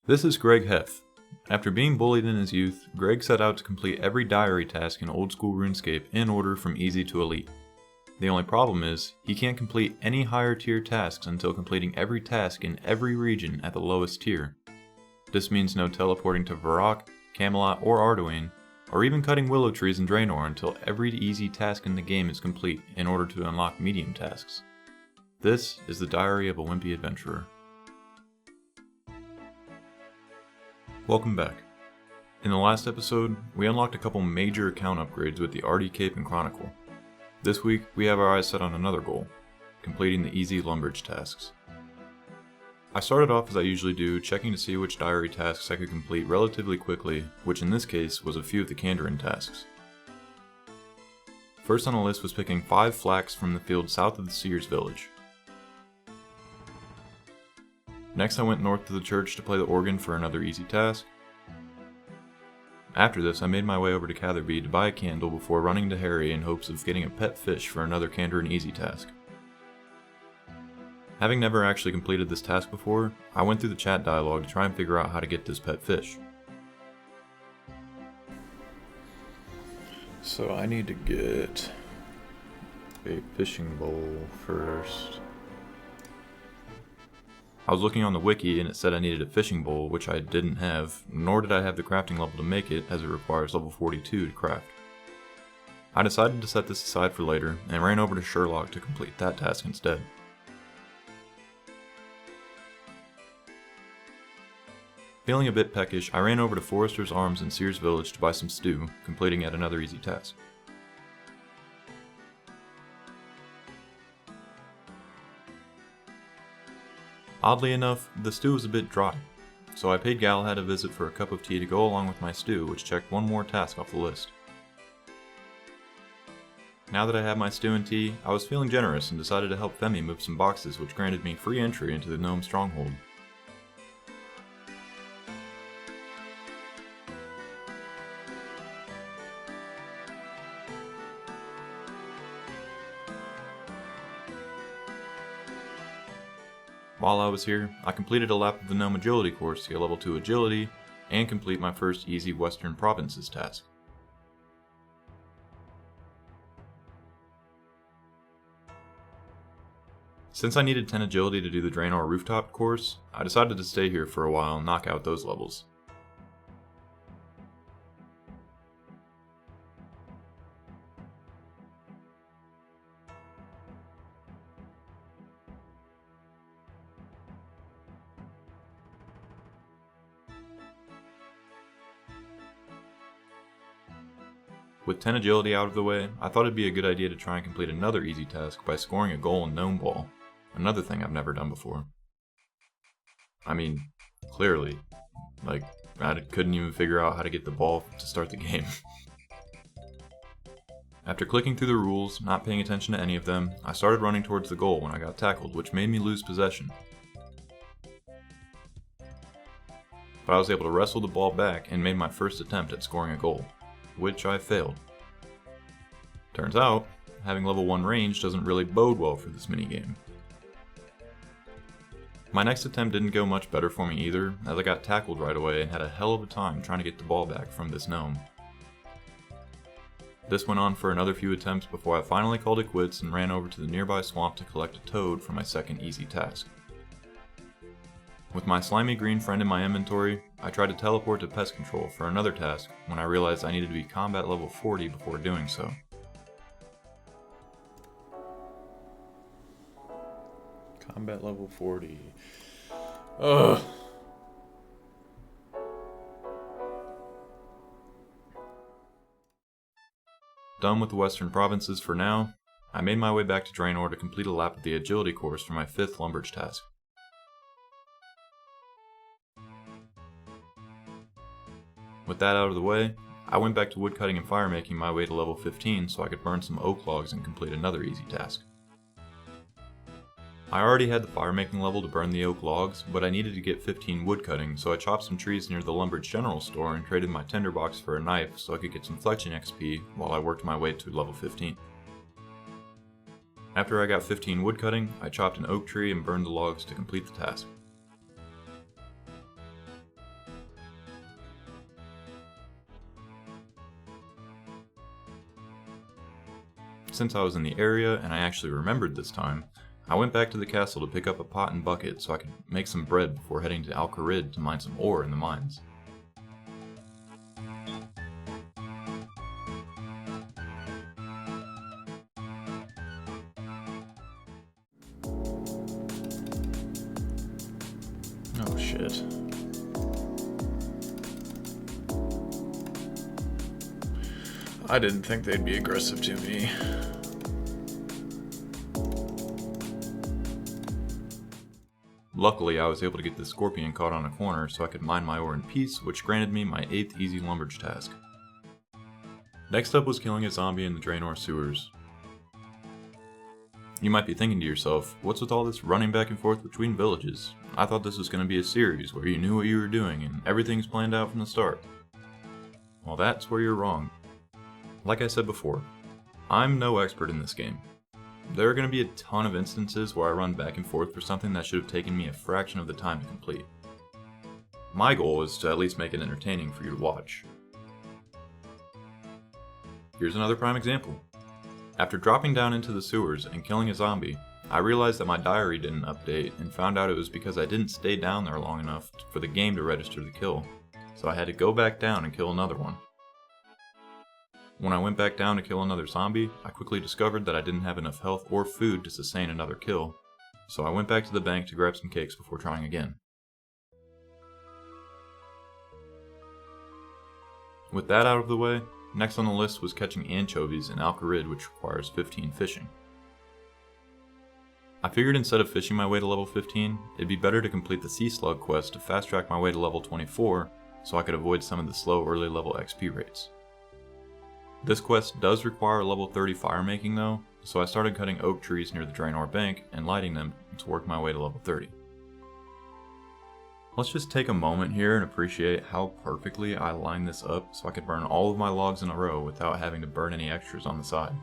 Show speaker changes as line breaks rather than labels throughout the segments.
This is Greg Heth. After being bullied in his youth, Greg set out to complete every diary task in old school RuneScape in order from easy to elite. The only problem is, he can't complete any higher tier tasks until completing every task in every region at the lowest tier. This means no teleporting to Varrock, Camelot, or Arduin, or even cutting willow trees in Draenor until every easy task in the game is complete in order to unlock medium tasks. This is the diary of a Wimpy adventurer. Welcome back. In the last episode, we unlocked a couple major account upgrades with the Arty Cape and Chronicle. This week, we have our eyes set on another goal, completing the easy Lumbridge tasks. I started off as I usually do, checking to see which diary tasks I could complete relatively quickly, which in this case was a few of the Kandarin tasks. First on the list was picking 5 flax from the field south of the Seer's village. Next I went north to the church to play the organ for another easy task. After this I made my way over to Catherby to buy a candle before running to Harry in hopes of getting a pet fish for another Kandarin easy task. Having never actually completed this task before, I went through the chat dialogue to try and figure out how to get this pet fish. So I need to get a fishing bowl first. I was looking on the wiki and it said I needed a fishing bowl, which I didn't have, nor did I have the crafting level to make it, as it requires level 42 to craft. I decided to set this aside for later, and ran over to Sherlock to complete that task instead. Feeling a bit peckish, I ran over to Forester's Arms in Seer's Village to buy some stew, completing yet another easy task. Oddly enough, the stew was a bit dry, so I paid Galahad a visit for a cup of tea to go along with my stew, which checked one more task off the list. Now that I had my stew and tea, I was feeling generous and decided to help Femi move some boxes, which granted me free entry into the gnome stronghold. While I was here, I completed a lap of the Gnome Agility course to get level 2 Agility, and complete my first easy Western Provinces task. Since I needed 10 Agility to do the Draenor Rooftop course, I decided to stay here for a while and knock out those levels. With 10 agility out of the way, I thought it'd be a good idea to try and complete another easy task by scoring a goal in Gnome Ball, another thing I've never done before. I mean, clearly. Like, I couldn't even figure out how to get the ball to start the game. After clicking through the rules, not paying attention to any of them, I started running towards the goal when I got tackled, which made me lose possession. But I was able to wrestle the ball back and made my first attempt at scoring a goal, which I failed. Turns out, having level 1 range doesn't really bode well for this minigame. My next attempt didn't go much better for me either, as I got tackled right away and had a hell of a time trying to get the ball back from this gnome. This went on for another few attempts before I finally called it quits and ran over to the nearby swamp to collect a toad for my second easy task. With my slimy green friend in my inventory, I tried to teleport to pest control for another task when I realized I needed to be combat level 40 before doing so. Combat level 40. Ugh. Done with the Western Provinces for now, I made my way back to Draenor to complete a lap of the Agility course for my 5th Lumbridge task. With that out of the way, I went back to woodcutting and firemaking my way to level 15 so I could burn some oak logs and complete another easy task. I already had the firemaking level to burn the oak logs, but I needed to get 15 woodcutting, so I chopped some trees near the Lumbridge General Store and traded my tinderbox for a knife so I could get some fletching XP while I worked my way to level 15. After I got 15 woodcutting, I chopped an oak tree and burned the logs to complete the task. Since I was in the area and I actually remembered this time, I went back to the castle to pick up a pot and bucket so I could make some bread before heading to Arceuus to mine some ore in the mines. Oh shit. I didn't think they'd be aggressive to me. Luckily, I was able to get the scorpion caught on a corner so I could mine my ore in peace, which granted me my 8th easy lumberage task. Next up was killing a zombie in the Draenor sewers. You might be thinking to yourself, what's with all this running back and forth between villages? I thought this was going to be a series where you knew what you were doing and everything's planned out from the start. Well, that's where you're wrong. Like I said before, I'm no expert in this game. There are going to be a ton of instances where I run back and forth for something that should have taken me a fraction of the time to complete. My goal is to at least make it entertaining for you to watch. Here's another prime example. After dropping down into the sewers and killing a zombie, I realized that my diary didn't update and found out it was because I didn't stay down there long enough for the game to register the kill, so I had to go back down and kill another one. When I went back down to kill another zombie, I quickly discovered that I didn't have enough health or food to sustain another kill, so I went back to the bank to grab some cakes before trying again. With that out of the way, next on the list was catching anchovies in Arceuus, which requires 15 fishing. I figured instead of fishing my way to level 15, it'd be better to complete the sea slug quest to fast track my way to level 24 so I could avoid some of the slow early level XP rates. This quest does require level 30 fire making though, so I started cutting oak trees near the Draenor bank and lighting them to work my way to level 30. Let's just take a moment here and appreciate how perfectly I lined this up so I could burn all of my logs in a row without having to burn any extras on the side.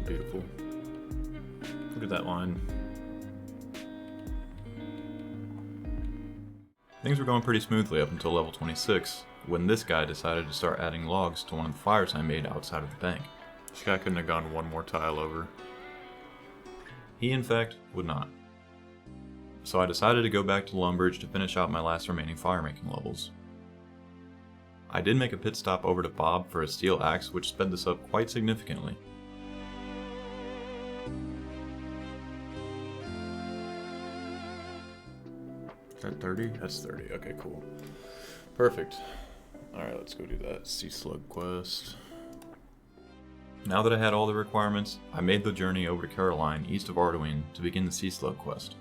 Beautiful. Look at that line. Things were going pretty smoothly up until level 26, when this guy decided to start adding logs to one of the fires I made outside of the bank. This guy couldn't have gone one more tile over. He, in fact, would not. So I decided to go back to Lumbridge to finish out my last remaining fire-making levels. I did make a pit stop over to Bob for a steel axe, which sped this up quite significantly. Is that 30? That's 30. Okay, cool. Perfect. Alright, let's go do that sea slug quest. Now that I had all the requirements, I made the journey over to Caroline, east of Arduin, to begin the sea slug quest.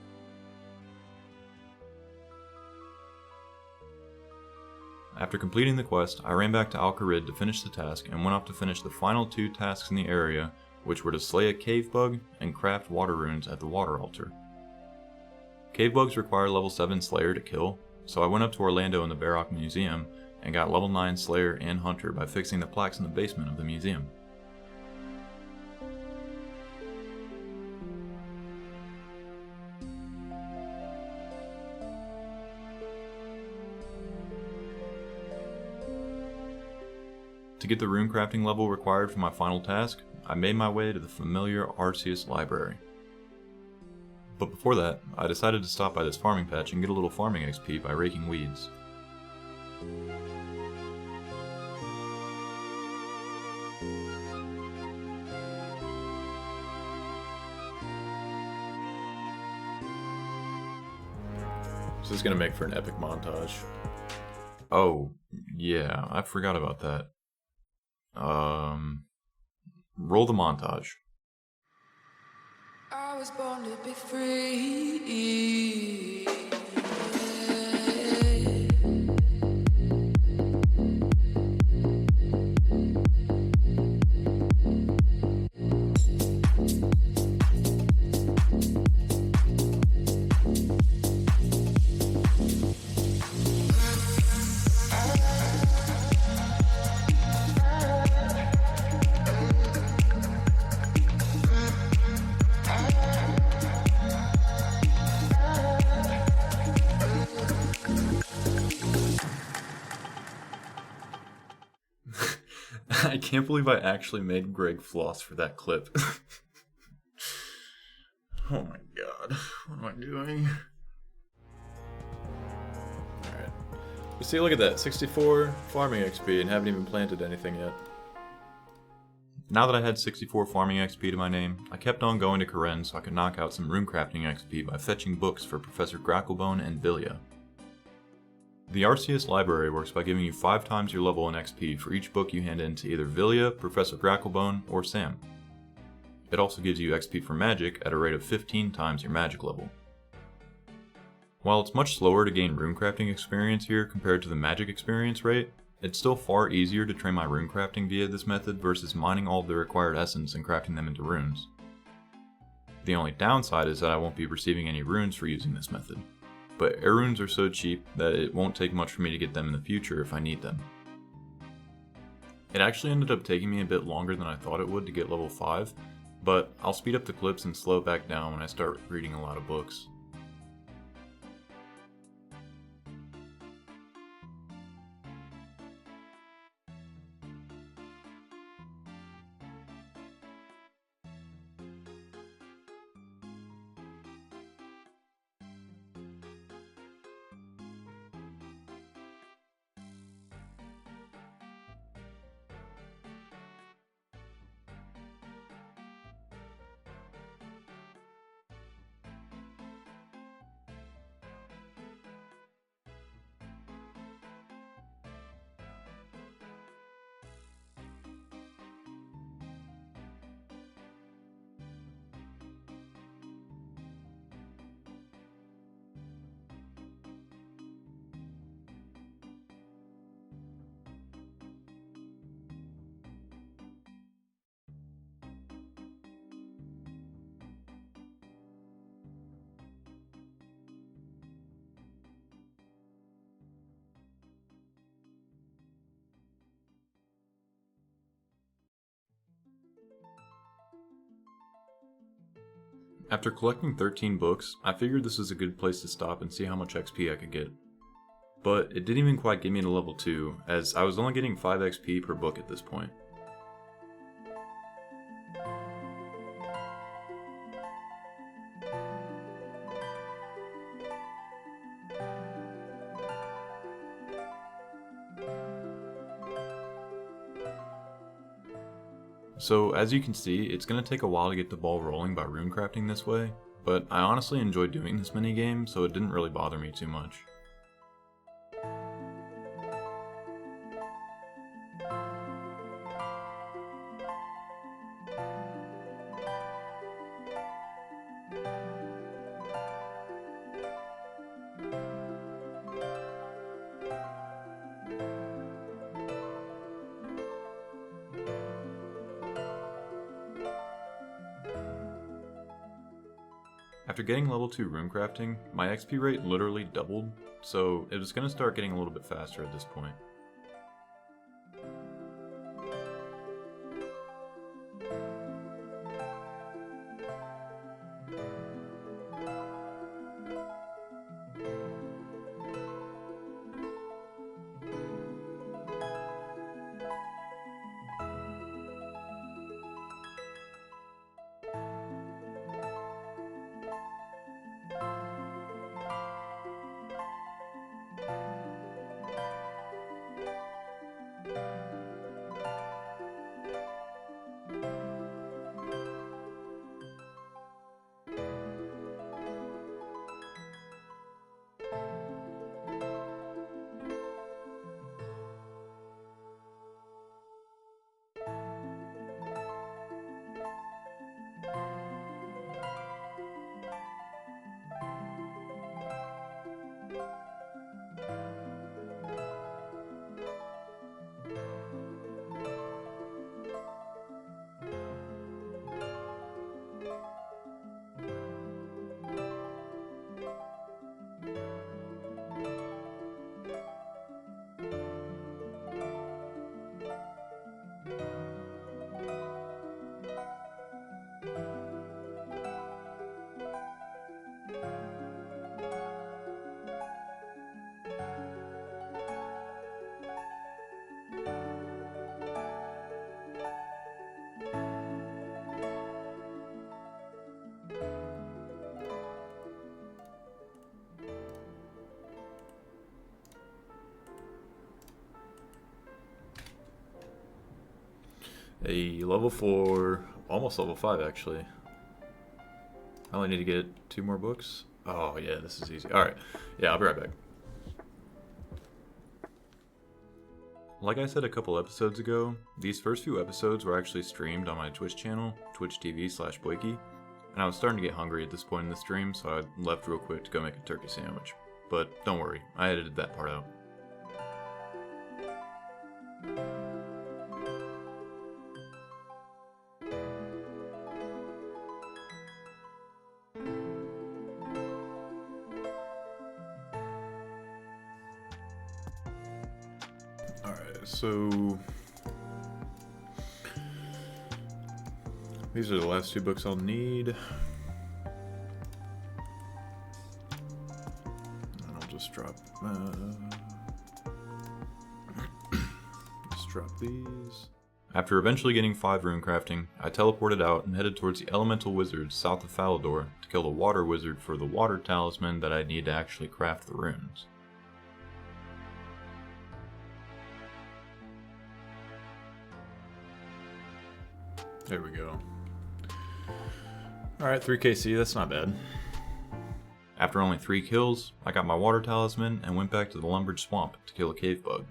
After completing the quest, I ran back to Arceuus to finish the task and went off to finish the final 2 tasks in the area, which were to slay a cave bug and craft water runes at the water altar. Cave bugs require level 7 Slayer to kill, so I went up to Orlando in the Barrock Museum and got level 9 Slayer and Hunter by fixing the plaques in the basement of the museum. To get the runecrafting level required for my final task, I made my way to the familiar Arceuus Library. But before that, I decided to stop by this farming patch and get a little farming XP by raking weeds. This is gonna make for an epic montage. Oh, yeah, I forgot about that. Roll the montage.
I was born to be free.
I can't believe I actually made Greg floss for that clip. Oh my god, what am I doing? Alright. You see, look at that, 64 farming XP and haven't even planted anything yet. Now that I had 64 farming XP to my name, I kept on going to Karen so I could knock out some runecrafting XP by fetching books for Professor Gracklebone and Vilya. The Arceuus Library works by giving you 5 times your level in XP for each book you hand in to either Vilya, Professor Gracklebone, or Sam. It also gives you XP for magic at a rate of 15 times your magic level. While it's much slower to gain runecrafting experience here compared to the magic experience rate, it's still far easier to train my runecrafting via this method versus mining all of the required essence and crafting them into runes. The only downside is that I won't be receiving any runes for using this method, but air runes are so cheap that it won't take much for me to get them in the future if I need them. It actually ended up taking me a bit longer than I thought it would to get level 5, but I'll speed up the clips and slow it back down when I start reading a lot of books. After collecting 13 books, I figured this was a good place to stop and see how much XP I could get. But it didn't even quite get me to level 2, as I was only getting 5 XP per book at this point. So as you can see, it's going to take a while to get the ball rolling by runecrafting this way, but I honestly enjoyed doing this minigame, so it didn't really bother me too much. After getting level 2 runecrafting, my XP rate literally doubled, so it was going to start getting a little bit faster at this point. A level 4, almost level 5 actually. I only need to get 2 more books. Oh yeah, this is easy. Alright, yeah, I'll be right back. Like I said a couple episodes ago, these first few episodes were actually streamed on my Twitch channel, twitch.tv/Boyke, and I was starting to get hungry at this point in the stream, so I left real quick to go make a turkey sandwich. But don't worry, I edited that part out. Alright, so these are the last 2 books I'll need. And I'll just drop these. After eventually getting 5 runecrafting, I teleported out and headed towards the elemental wizards south of Falador to kill the water wizard for the water talisman that I'd need to actually craft the runes. There we go. Alright, 3kc, that's not bad. After only 3 kills, I got my water talisman and went back to the Lumbridge Swamp to kill a cave bug.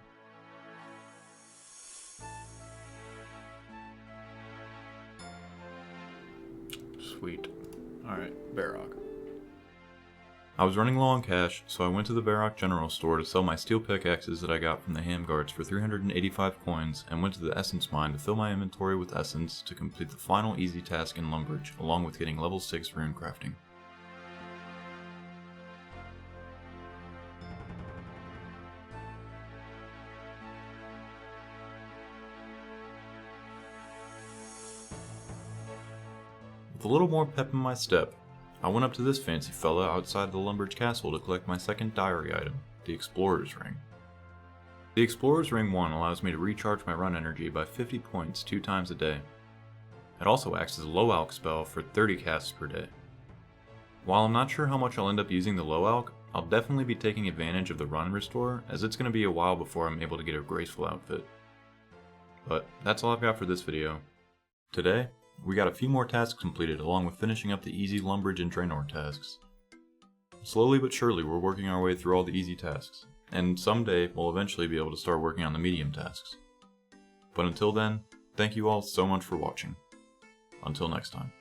Sweet. Alright, Barrock. I was running low on cash, so I went to the Barrock General Store to sell my steel pickaxes that I got from the Ham Guards for 385 coins and went to the Essence Mine to fill my inventory with essence to complete the final easy task in Lumbridge, along with getting level 6 runecrafting. With a little more pep in my step, I went up to this fancy fella outside the Lumbridge Castle to collect my second diary item, the Explorer's Ring. The Explorer's Ring 1 allows me to recharge my run energy by 50 points 2 times a day. It also acts as a low alch spell for 30 casts per day. While I'm not sure how much I'll end up using the low alch, I'll definitely be taking advantage of the run restore, as it's going to be a while before I'm able to get a graceful outfit. But that's all I've got for this video. Today, we got a few more tasks completed along with finishing up the easy Lumbridge and Draenor tasks. Slowly but surely we're working our way through all the easy tasks, and someday we'll eventually be able to start working on the medium tasks. But until then, thank you all so much for watching. Until next time.